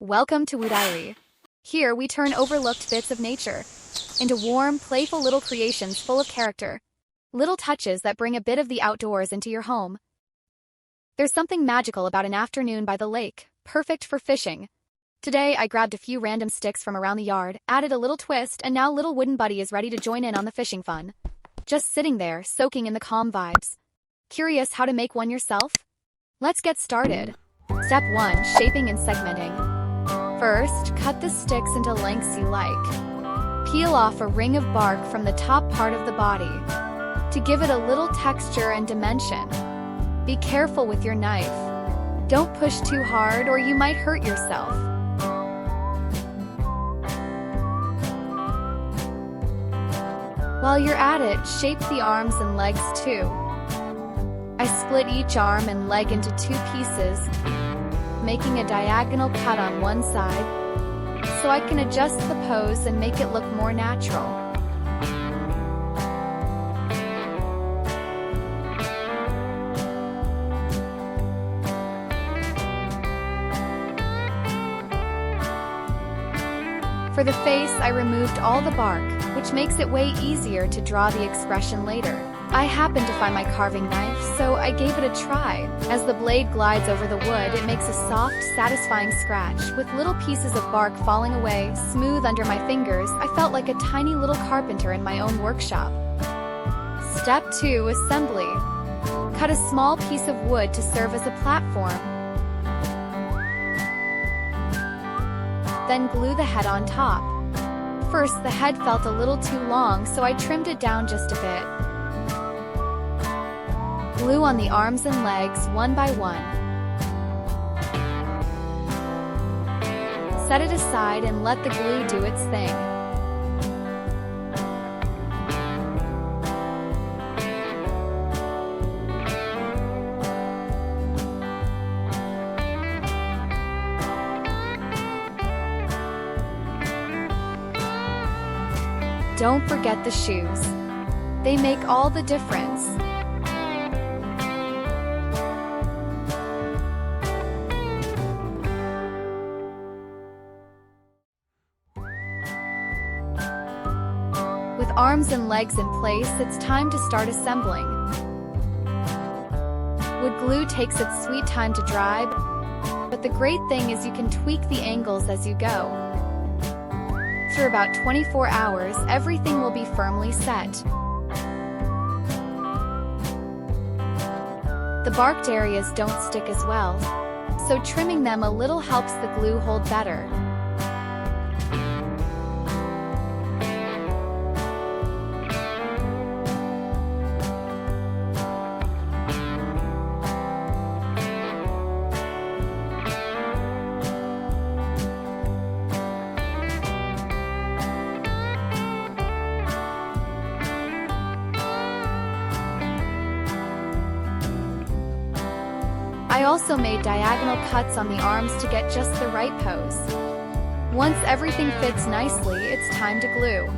Welcome to Woodworking. Here we turn overlooked bits of nature into warm, playful little creations full of character. Little touches that bring a bit of the outdoors into your home. There's something magical about an afternoon by the lake, perfect for fishing. Today I grabbed a few random sticks from around the yard, added a little twist, and now little wooden buddy is ready to join in on the fishing fun. Just sitting there, soaking in the calm vibes. Curious how to make one yourself? Let's get started. Step 1. Shaping and segmenting. First, cut the sticks into lengths you like. Peel off a ring of bark from the top part of the body to give it a little texture and dimension. Be careful with your knife. Don't push too hard or you might hurt yourself. While you're at it, shape the arms and legs too. I split each arm and leg into 2 pieces, making a diagonal cut on one side, so I can adjust the pose and make it look more natural. For the face, I removed all the bark, which makes it way easier to draw the expression later. I happened to find my carving knife, so I gave it a try. As the blade glides over the wood, it makes a soft, satisfying scratch, with little pieces of bark falling away, smooth under my fingers. I felt like a tiny little carpenter in my own workshop. Step 2. Assembly. Cut a small piece of wood to serve as a platform. Then glue the head on top. First, the head felt a little too long, so I trimmed it down just a bit. Glue on the arms and legs one by one. Set it aside and let the glue do its thing. Don't forget the shoes. They make all the difference. With arms and legs in place, it's time to start assembling. Wood glue takes its sweet time to dry, but the great thing is you can tweak the angles as you go. After about 24 hours, everything will be firmly set. The barked areas don't stick as well, so trimming them a little helps the glue hold better. I also made diagonal cuts on the arms to get just the right pose. Once everything fits nicely, it's time to glue.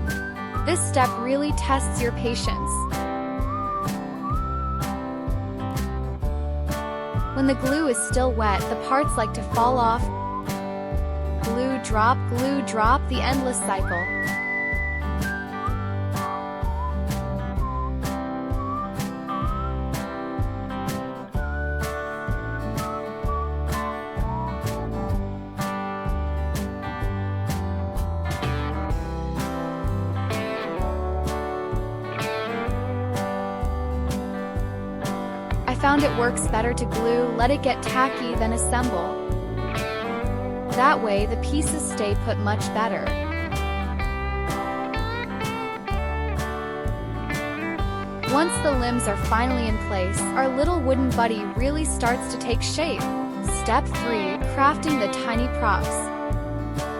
This step really tests your patience. When the glue is still wet, the parts like to fall off. Glue, drop, the endless cycle. I found it works better to glue, let it get tacky, then assemble. That way the pieces stay put much better. Once the limbs are finally in place, our little wooden buddy really starts to take shape. Step 3. Crafting the tiny props.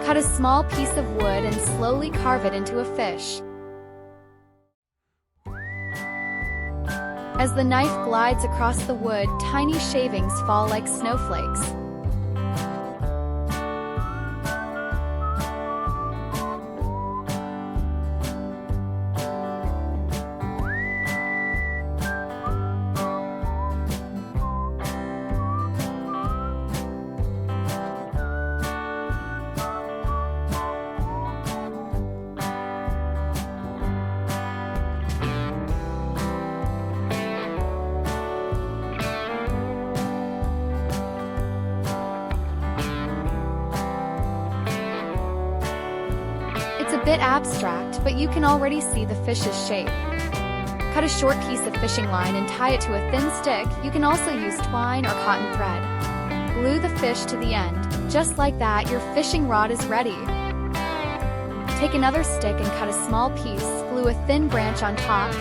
Cut a small piece of wood and slowly carve it into a fish. As the knife glides across the wood, tiny shavings fall like snowflakes. bit abstract, but you can already see the fish's shape. Cut a short piece of fishing line and tie it to a thin stick. You can also use twine or cotton thread. Glue the fish to the end. Just like that, your fishing rod is ready. Take another stick and cut a small piece. Glue a thin branch on top.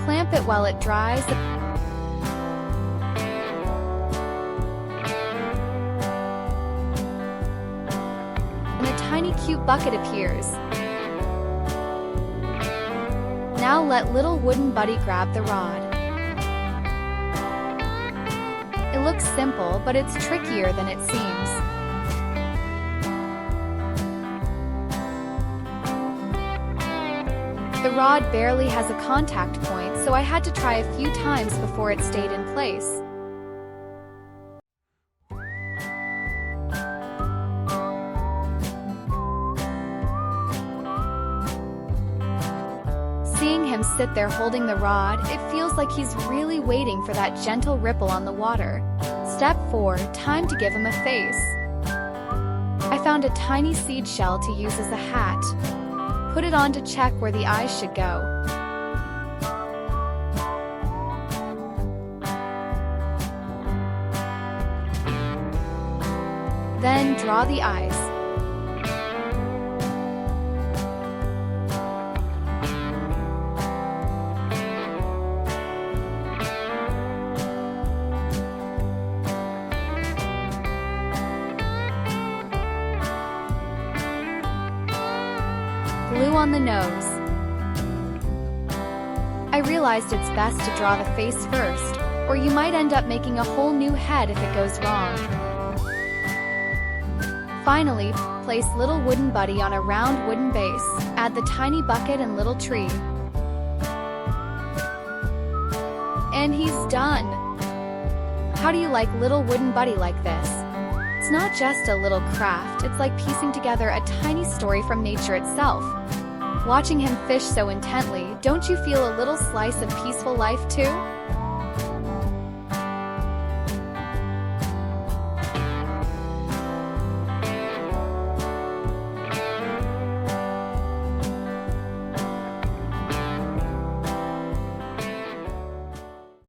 Clamp it while it dries. And a tiny cute bucket appears. Now let little wooden buddy grab the rod. It looks simple, but it's trickier than it seems. The rod barely has a contact point, so I had to try a few times before it stayed in place. Seeing him sit there holding the rod, it feels like he's really waiting for that gentle ripple on the water. Step 4, time to give him a face. I found a tiny seed shell to use as a hat. Put it on to check where the eyes should go. Then draw the eyes. Glue on the nose. I realized it's best to draw the face first, or you might end up making a whole new head if it goes wrong. Finally, place little wooden buddy on a round wooden base. Add the tiny bucket and little tree. And he's done! How do you like little wooden buddy like this? It's not just a little craft, it's like piecing together a tiny story from nature itself. Watching him fish so intently, don't you feel a little slice of peaceful life too?